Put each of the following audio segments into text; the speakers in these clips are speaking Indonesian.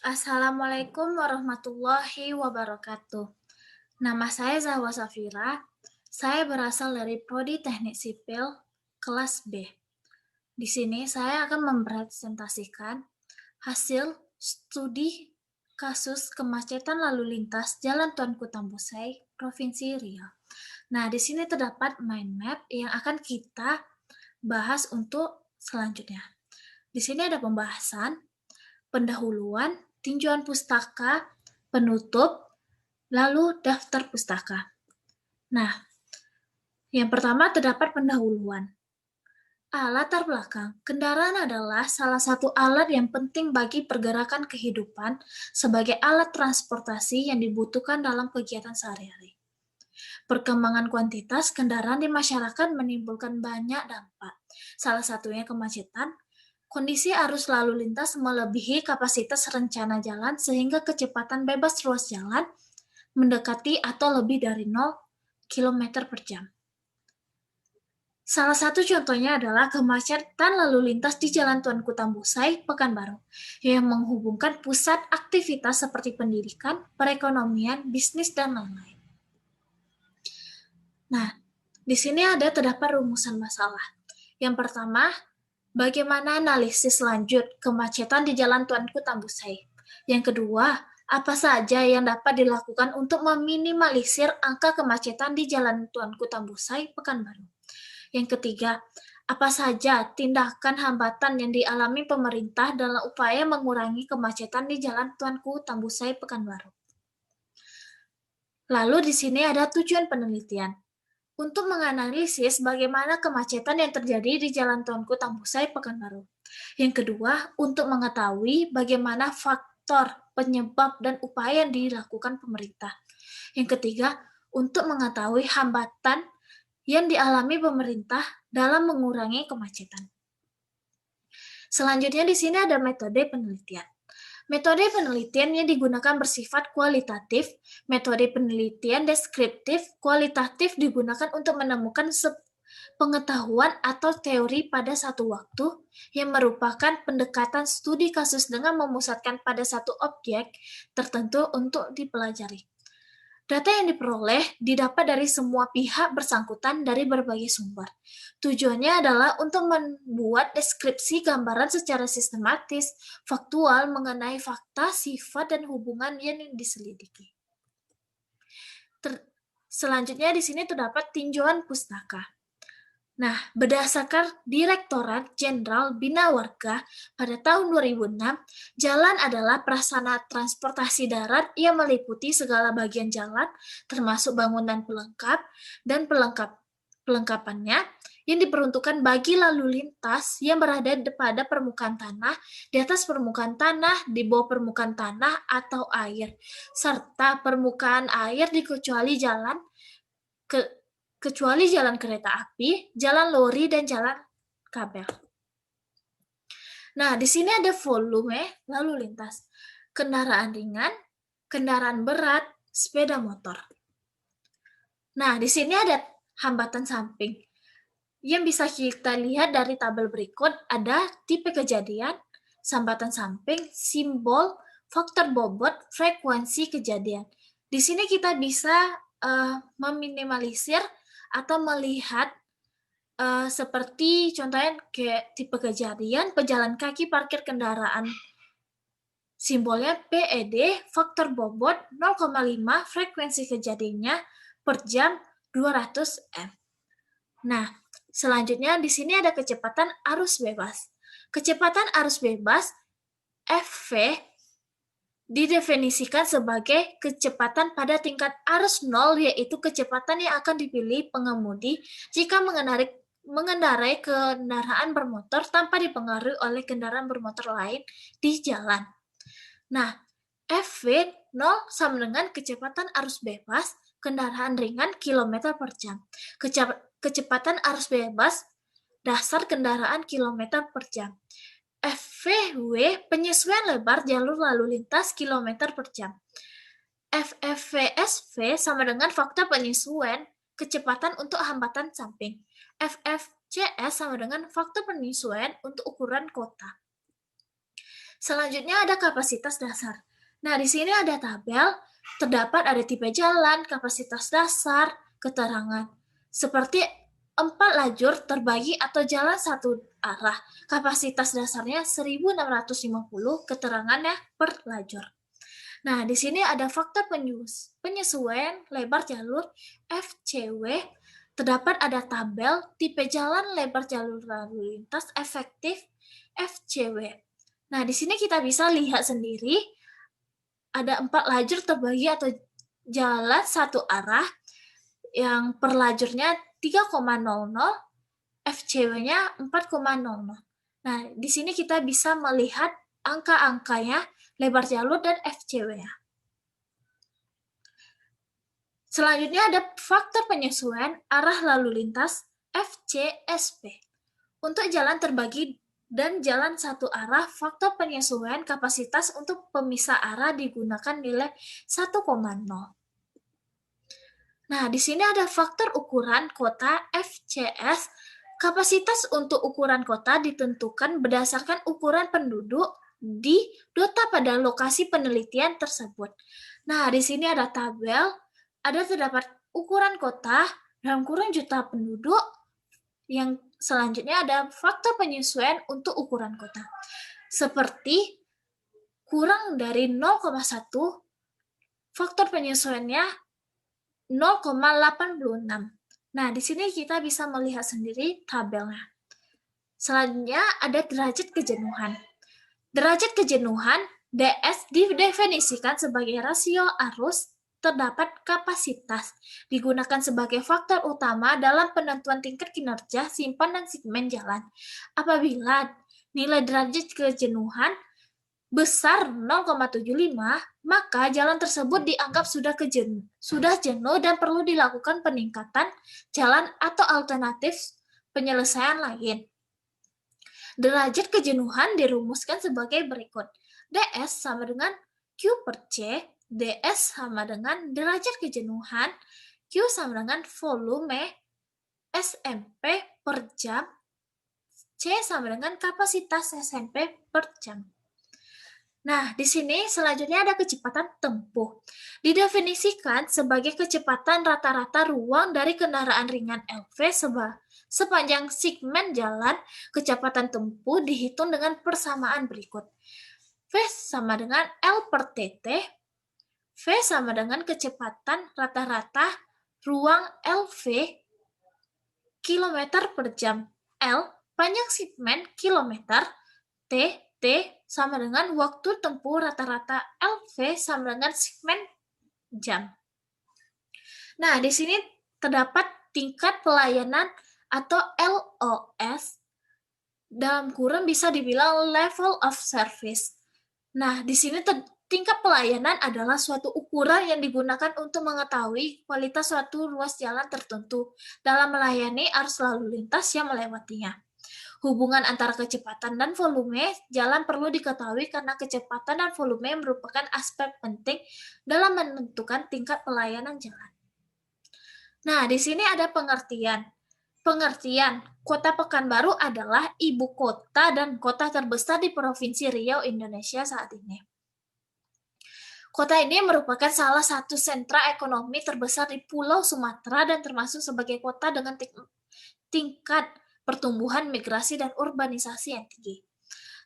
Assalamualaikum warahmatullahi wabarakatuh. Nama saya Zahwa Safira. Saya berasal dari Prodi Teknik Sipil kelas B. Di sini saya akan mempresentasikan hasil studi kasus kemacetan lalu lintas Jalan Tuanku Tambusai, Provinsi Riau. Nah, di sini terdapat mind map yang akan kita bahas untuk selanjutnya. Di sini ada pembahasan, pendahuluan, tinjauan pustaka, penutup, lalu daftar pustaka. Nah, yang pertama terdapat pendahuluan. Latar belakang, kendaraan adalah salah satu alat yang penting bagi pergerakan kehidupan sebagai alat transportasi yang dibutuhkan dalam kegiatan sehari-hari. Perkembangan kuantitas kendaraan di masyarakat menimbulkan banyak dampak. Salah satunya kemacetan. Kondisi arus lalu lintas melebihi kapasitas rencana jalan sehingga kecepatan bebas ruas jalan mendekati atau lebih dari 0 km per jam. Salah satu contohnya adalah kemacetan lalu lintas di Jalan Tuanku Tambusai, Pekanbaru, yang menghubungkan pusat aktivitas seperti pendidikan, perekonomian, bisnis, dan lain-lain. Nah, di sini terdapat rumusan masalah. Yang pertama, bagaimana analisis lanjut kemacetan di Jalan Tuanku Tambusai? Yang kedua, apa saja yang dapat dilakukan untuk meminimalisir angka kemacetan di Jalan Tuanku Tambusai, Pekanbaru? Yang ketiga, apa saja tindakan hambatan yang dialami pemerintah dalam upaya mengurangi kemacetan di Jalan Tuanku Tambusai, Pekanbaru? Lalu di sini ada tujuan penelitian. Untuk menganalisis bagaimana kemacetan yang terjadi di Jalan Tuanku Tambusai, Pekanbaru. Yang kedua, untuk mengetahui bagaimana faktor, penyebab, dan upaya yang dilakukan pemerintah. Yang ketiga, untuk mengetahui hambatan yang dialami pemerintah dalam mengurangi kemacetan. Selanjutnya di sini ada metode penelitian. Metode penelitian yang digunakan bersifat kualitatif. Metode penelitian deskriptif, kualitatif digunakan untuk menemukan pengetahuan atau teori pada satu waktu yang merupakan pendekatan studi kasus dengan memusatkan pada satu objek tertentu untuk dipelajari. Data yang diperoleh didapat dari semua pihak bersangkutan dari berbagai sumber. Tujuannya adalah untuk membuat deskripsi gambaran secara sistematis, faktual mengenai fakta, sifat, dan hubungan yang diselidiki. Selanjutnya di sini terdapat tinjauan pustaka. Nah, berdasarkan Direktorat Jenderal Bina Warga pada tahun 2006, jalan adalah prasarana transportasi darat yang meliputi segala bagian jalan, termasuk bangunan pelengkap dan pelengkapannya yang diperuntukkan bagi lalu lintas yang berada pada permukaan tanah, di atas permukaan tanah, di bawah permukaan tanah atau air, serta permukaan air kecuali jalan kereta api, jalan lori, dan jalan kabel. Nah, di sini ada volume lalu lintas. Kendaraan ringan, kendaraan berat, sepeda motor. Nah, di sini ada hambatan samping. Yang bisa kita lihat dari tabel berikut ada tipe kejadian, hambatan samping, simbol, faktor bobot, frekuensi kejadian. Di sini kita bisa meminimalisir atau melihat seperti contohnya kayak tipe kejadian pejalan kaki parkir kendaraan. Simbolnya PED, faktor bobot 0,5, frekuensi kejadiannya per jam 200 M. Nah, selanjutnya di sini ada kecepatan arus bebas. Kecepatan arus bebas FV didefinisikan sebagai kecepatan pada tingkat arus 0, yaitu kecepatan yang akan dipilih pengemudi jika mengendarai kendaraan bermotor tanpa dipengaruhi oleh kendaraan bermotor lain di jalan. Nah, FV 0 sama dengan kecepatan arus bebas kendaraan ringan kilometer per jam. Kecepatan arus bebas dasar kendaraan kilometer per jam. FVW penyesuaian lebar jalur lalu lintas kilometer per jam. FFVSV sama dengan faktor penyesuaian kecepatan untuk hambatan samping. FFCS sama dengan faktor penyesuaian untuk ukuran kota. Selanjutnya ada kapasitas dasar. Nah, di sini ada tabel, terdapat ada tipe jalan, kapasitas dasar, keterangan. Seperti 4 lajur terbagi atau jalan satu arah. Kapasitas dasarnya 1650, keterangannya per lajur. Nah, di sini ada faktor penyesuaian lebar jalur FCW. Terdapat ada tabel tipe jalan lebar jalur lalu lintas efektif FCW. Nah, di sini kita bisa lihat sendiri ada 4 lajur terbagi atau jalan satu arah yang per lajurnya 3,00, FCW-nya 4,00. Nah, di sini kita bisa melihat angka-angkanya, lebar jalur dan FCW-nya. Selanjutnya ada faktor penyesuaian arah lalu lintas FCSP. Untuk jalan terbagi dan jalan satu arah, faktor penyesuaian kapasitas untuk pemisah arah digunakan nilai 1,0. Nah, di sini ada faktor ukuran kota FCS. Kapasitas untuk ukuran kota ditentukan berdasarkan ukuran penduduk di data pada lokasi penelitian tersebut. Nah, di sini ada tabel, ada terdapat ukuran kota dalam kurun juta penduduk. Yang selanjutnya ada faktor penyesuaian untuk ukuran kota. Seperti kurang dari 0,1, faktor penyesuaiannya 0,86. Nah, di sini kita bisa melihat sendiri tabelnya. Selanjutnya ada derajat kejenuhan. Derajat kejenuhan DS didefinisikan sebagai rasio arus terdapat kapasitas, digunakan sebagai faktor utama dalam penentuan tingkat kinerja simpan dan segmen jalan. Apabila nilai derajat kejenuhan besar 0,75, maka jalan tersebut dianggap sudah jenuh dan perlu dilakukan peningkatan jalan atau alternatif penyelesaian lain. Derajat kejenuhan dirumuskan sebagai berikut. DS sama dengan Q per C, DS sama dengan derajat kejenuhan, Q sama dengan volume, SMP per jam, C sama dengan kapasitas SMP per jam. Nah, di sini selanjutnya ada kecepatan tempuh. Didefinisikan sebagai kecepatan rata-rata ruang dari kendaraan ringan LV sepanjang segmen jalan. Kecepatan tempuh dihitung dengan persamaan berikut. V sama dengan L per TT, V sama dengan kecepatan rata-rata ruang LV kilometer per jam, L panjang segmen kilometer, T sama dengan waktu tempuh rata-rata LV sama dengan segmen jam. Nah, di sini terdapat tingkat pelayanan atau LOS, dalam kurung bisa dibilang level of service. Nah, di sini tingkat pelayanan adalah suatu ukuran yang digunakan untuk mengetahui kualitas suatu ruas jalan tertentu dalam melayani arus lalu lintas yang melewatinya. Hubungan antara kecepatan dan volume jalan perlu diketahui karena kecepatan dan volume merupakan aspek penting dalam menentukan tingkat pelayanan jalan. Nah, di sini ada pengertian. Pengertian, Kota Pekanbaru adalah ibu kota dan kota terbesar di Provinsi Riau, Indonesia saat ini. Kota ini merupakan salah satu sentra ekonomi terbesar di Pulau Sumatera dan termasuk sebagai kota dengan tingkat pertumbuhan, migrasi, dan urbanisasi yang tinggi.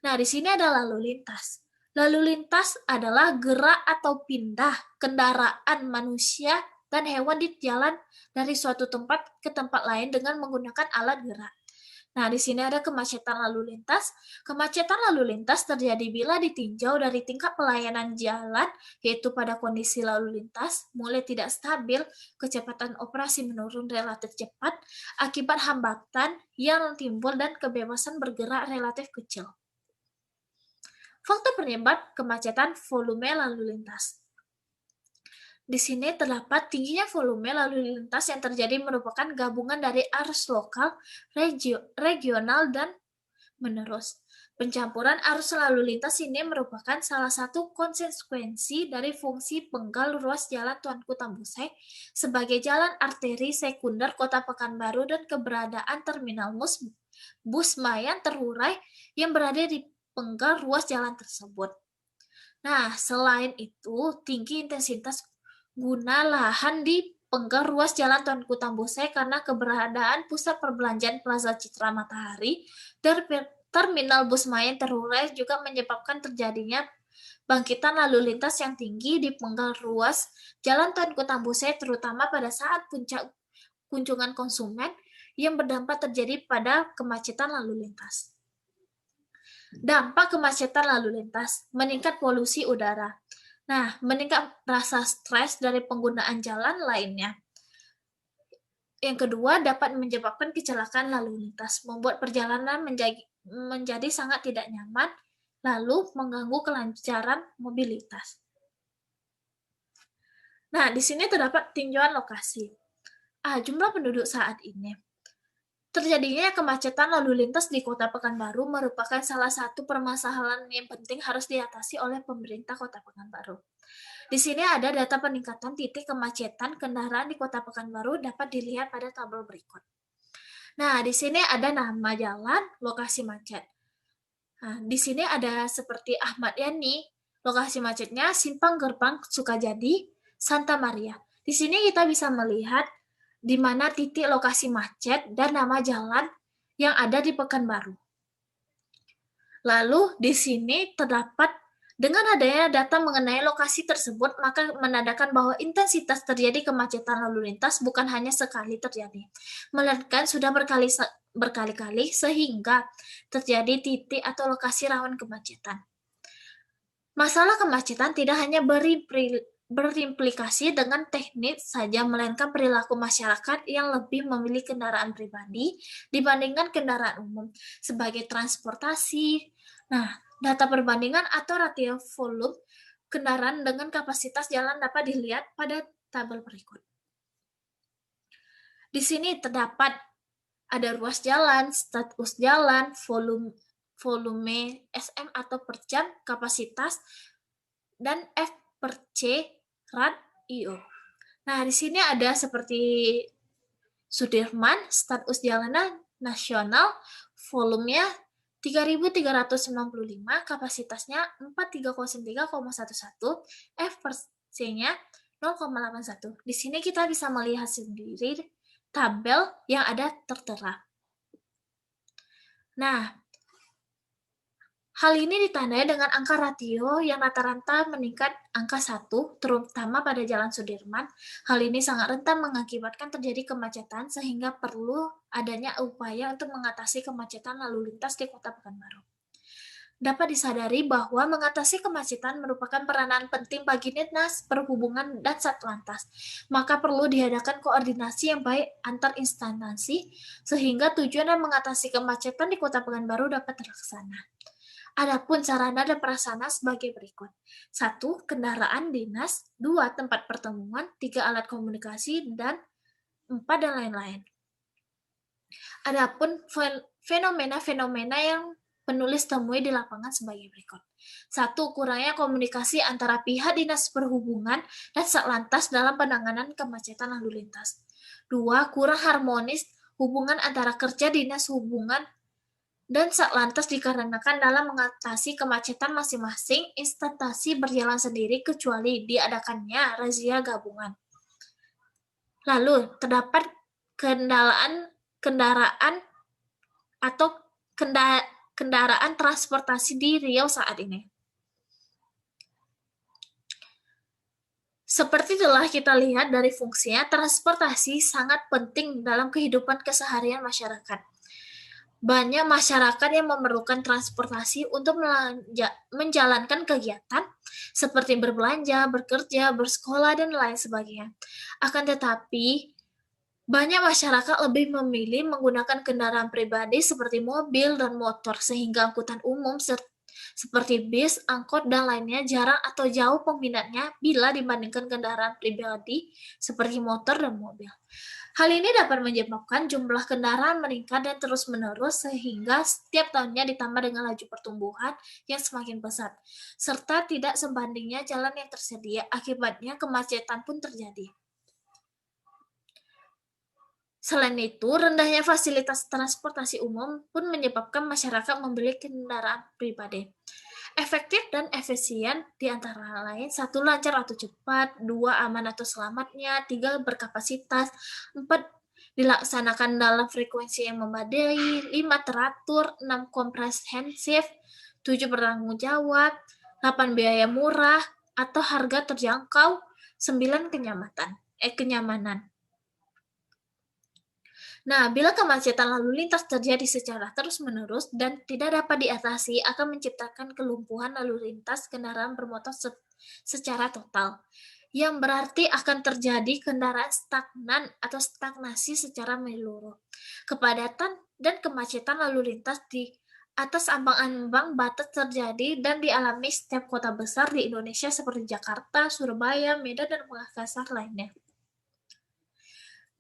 Nah, di sini ada lalu lintas. Lalu lintas adalah gerak atau pindah kendaraan manusia dan hewan di jalan dari suatu tempat ke tempat lain dengan menggunakan alat gerak. Nah, di sini ada kemacetan lalu lintas. Kemacetan lalu lintas terjadi bila ditinjau dari tingkat pelayanan jalan, yaitu pada kondisi lalu lintas mulai tidak stabil, kecepatan operasi menurun relatif cepat akibat hambatan yang timbul dan kebebasan bergerak relatif kecil. Faktor penyebab kemacetan volume lalu lintas. Di sini terdapat tingginya volume lalu lintas yang terjadi merupakan gabungan dari arus lokal, regional, dan menerus. Pencampuran arus lalu lintas ini merupakan salah satu konsekuensi dari fungsi penggal ruas jalan Tuanku Tambusai sebagai jalan arteri sekunder Kota Pekanbaru dan keberadaan terminal bus Mayan terurai yang berada di penggal ruas jalan tersebut. Nah, selain itu, tinggi intensitas guna lahan di penggal ruas jalan Tuanku Tambose karena keberadaan pusat perbelanjaan Plaza Citra Matahari dan terminal bus Mayen terurai juga menyebabkan terjadinya bangkitan lalu lintas yang tinggi di penggal ruas jalan Tuanku Tambose terutama pada saat puncak kunjungan konsumen yang berdampak terjadi pada kemacetan lalu lintas. Dampak kemacetan lalu lintas, meningkat polusi udara. Nah, meningkat rasa stres dari penggunaan jalan lainnya. Yang kedua, dapat menyebabkan kecelakaan lalu lintas, membuat perjalanan menjadi sangat tidak nyaman, lalu mengganggu kelancaran mobilitas. Nah, di sini terdapat tinjauan lokasi. Jumlah penduduk saat ini. Terjadinya kemacetan lalu lintas di Kota Pekanbaru merupakan salah satu permasalahan yang penting harus diatasi oleh pemerintah Kota Pekanbaru. Di sini ada data peningkatan titik kemacetan kendaraan di Kota Pekanbaru dapat dilihat pada tabel berikut. Nah, di sini ada nama jalan, lokasi macet. Nah, di sini ada seperti Ahmad Yani, lokasi macetnya Simpang Gerbang Sukajadi, Santa Maria. Di sini kita bisa melihat di mana titik lokasi macet dan nama jalan yang ada di Pekanbaru. Lalu di sini terdapat dengan adanya data mengenai lokasi tersebut, maka menandakan bahwa intensitas terjadi kemacetan lalu lintas bukan hanya sekali terjadi, melainkan sudah berkali-kali sehingga terjadi titik atau lokasi rawan kemacetan. Masalah kemacetan tidak hanya berimplikasi dengan teknik saja, melainkan perilaku masyarakat yang lebih memilih kendaraan pribadi dibandingkan kendaraan umum sebagai transportasi. Nah, data perbandingan atau ratio volume kendaraan dengan kapasitas jalan dapat dilihat pada tabel berikut. Di sini terdapat ada ruas jalan, status jalan, volume SM atau per jam, kapasitas, dan F per C, rad, IO. Nah, di sini ada seperti Sudirman, status jalanan nasional, volumenya 3.395, kapasitasnya 4.303,11, F per C-nya 0,81. Di sini kita bisa melihat sendiri tabel yang ada tertera. Nah, hal ini ditandai dengan angka ratio yang rata-rata meningkat angka 1, terutama pada Jalan Sudirman. Hal ini sangat rentan mengakibatkan terjadi kemacetan sehingga perlu adanya upaya untuk mengatasi kemacetan lalu lintas di Kota Pekanbaru. Dapat disadari bahwa mengatasi kemacetan merupakan peranan penting bagi Dinas Perhubungan dan Satlantas. Maka perlu diadakan koordinasi yang baik antar instansi sehingga tujuan dan mengatasi kemacetan di Kota Pekanbaru dapat terlaksana. Adapun sarana dan prasarana sebagai berikut. 1. Kendaraan dinas. 2. Tempat pertemuan. 3. Alat komunikasi. Dan 4. Dan lain-lain. Adapun fenomena-fenomena yang penulis temui di lapangan sebagai berikut. 1. Kurangnya komunikasi antara pihak Dinas Perhubungan dan Satlantas dalam penanganan kemacetan lalu lintas. 2. Kurang harmonis hubungan antara kerja Dinas Hubungan dan Satlantas dikarenakan dalam mengatasi kemacetan masing-masing instansi berjalan sendiri kecuali diadakannya razia gabungan. Lalu, terdapat kendaraan atau kendaraan transportasi di Riau saat ini. Seperti telah kita lihat dari fungsinya, transportasi sangat penting dalam kehidupan keseharian masyarakat. Banyak masyarakat yang memerlukan transportasi untuk menjalankan kegiatan seperti berbelanja, bekerja, bersekolah, dan lain sebagainya. Akan tetapi, banyak masyarakat lebih memilih menggunakan kendaraan pribadi seperti mobil dan motor, sehingga angkutan umum seperti bis, angkot, dan lainnya jarang atau jauh peminatnya bila dibandingkan kendaraan pribadi seperti motor dan mobil. Hal ini dapat menyebabkan jumlah kendaraan meningkat dan terus-menerus sehingga setiap tahunnya ditambah dengan laju pertumbuhan yang semakin pesat, serta tidak sebandingnya jalan yang tersedia, akibatnya kemacetan pun terjadi. Selain itu, rendahnya fasilitas transportasi umum pun menyebabkan masyarakat membeli kendaraan pribadi. Efektif dan efisien di antara lain: satu, lancar atau cepat; dua, aman atau selamatnya; tiga, berkapasitas; empat, dilaksanakan dalam frekuensi yang memadai; lima, teratur; enam, komprehensif; tujuh, bertanggung jawab; delapan, biaya murah atau harga terjangkau; sembilan, kenyamanan. Nah, bila kemacetan lalu lintas terjadi secara terus-menerus dan tidak dapat diatasi, akan menciptakan kelumpuhan lalu lintas kendaraan bermotor secara total, yang berarti akan terjadi kendaraan stagnan atau stagnasi secara menyeluruh. Kepadatan dan kemacetan lalu lintas di atas ambang-ambang batas terjadi dan dialami setiap kota besar di Indonesia seperti Jakarta, Surabaya, Medan, dan Makassar lainnya.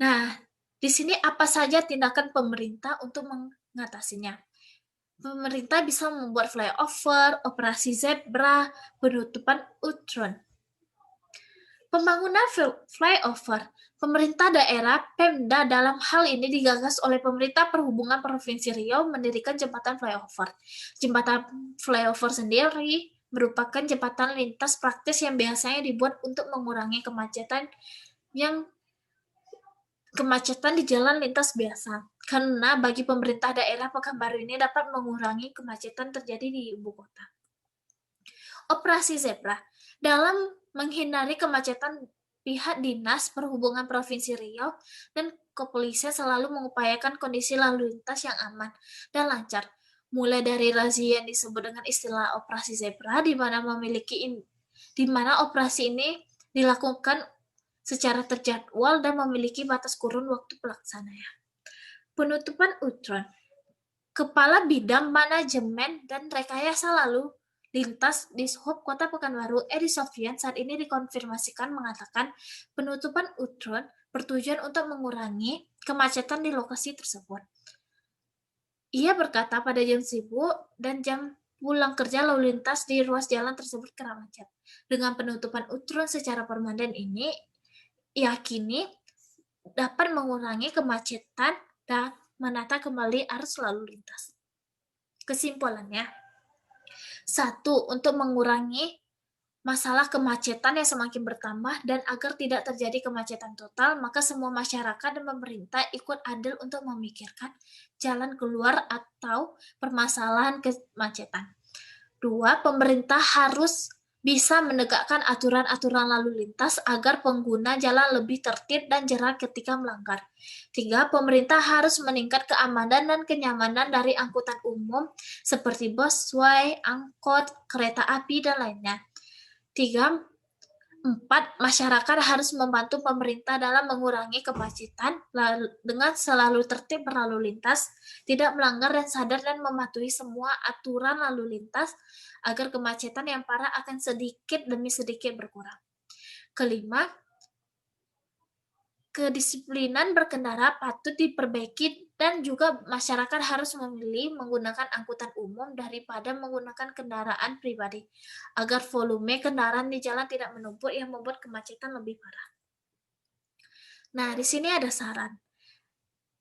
Nah, di sini apa saja tindakan pemerintah untuk mengatasinya? Pemerintah bisa membuat flyover, operasi zebra, penutupan utron. Pembangunan flyover. Pemerintah daerah Pemda dalam hal ini digagas oleh Pemerintah Perhubungan Provinsi Riau mendirikan jembatan flyover. Jembatan flyover sendiri merupakan jembatan lintas praktis yang biasanya dibuat untuk mengurangi kemacetan di jalan lintas biasa, karena bagi pemerintah daerah Pekanbaru ini dapat mengurangi kemacetan terjadi di ibu kota. Operasi Zebra. Dalam menghindari kemacetan, pihak Dinas Perhubungan Provinsi Riau dan kepolisian selalu mengupayakan kondisi lalu lintas yang aman dan lancar. Mulai dari razia yang disebut dengan istilah Operasi Zebra, di mana operasi ini dilakukan secara terjadwal dan memiliki batas kurun waktu pelaksananya. Penutupan utron. Kepala Bidang Manajemen dan Rekayasa Lalu Lintas di Sub Kota Pekanbaru, Edi Sofyan, saat ini dikonfirmasikan mengatakan penutupan utron bertujuan untuk mengurangi kemacetan di lokasi tersebut. Ia berkata pada jam sibuk dan jam pulang kerja lalu lintas di ruas jalan tersebut kerap macet. Dengan penutupan utron secara permanen ini, yakini dapat mengurangi kemacetan dan menata kembali arus lalu lintas. Kesimpulannya, satu, untuk mengurangi masalah kemacetan yang semakin bertambah dan agar tidak terjadi kemacetan total, maka semua masyarakat dan pemerintah ikut andil untuk memikirkan jalan keluar atau permasalahan kemacetan. Dua, pemerintah harus bisa menegakkan aturan-aturan lalu lintas agar pengguna jalan lebih tertib dan jerah ketika melanggar. Tiga, pemerintah harus meningkat keamanan dan kenyamanan dari angkutan umum seperti busway, angkot, kereta api, dan lainnya. Tiga, empat, masyarakat harus membantu pemerintah dalam mengurangi kemacetan dengan selalu tertib berlalu lintas, tidak melanggar dan sadar dan mematuhi semua aturan lalu lintas agar kemacetan yang parah akan sedikit demi sedikit berkurang. Kelima, kedisiplinan berkendara patut diperbaiki dan juga masyarakat harus memilih menggunakan angkutan umum daripada menggunakan kendaraan pribadi agar volume kendaraan di jalan tidak menumpuk yang membuat kemacetan lebih parah. Nah, di sini ada saran.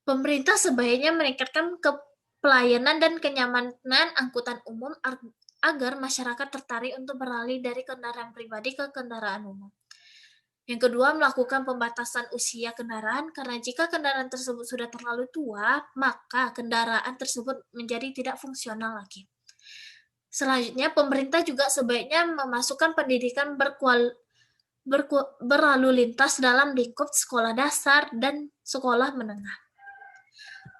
Pemerintah sebaiknya meningkatkan pelayanan dan kenyamanan angkutan umum agar masyarakat tertarik untuk beralih dari kendaraan pribadi ke kendaraan umum. Yang kedua, melakukan pembatasan usia kendaraan, karena jika kendaraan tersebut sudah terlalu tua, maka kendaraan tersebut menjadi tidak fungsional lagi. Selanjutnya, pemerintah juga sebaiknya memasukkan pendidikan berlalu lintas dalam lingkup sekolah dasar dan sekolah menengah.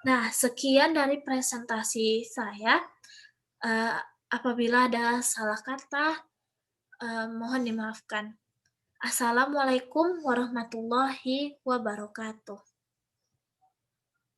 Nah, sekian dari presentasi saya. Apabila ada salah kata, mohon dimaafkan. Assalamualaikum warahmatullahi wabarakatuh.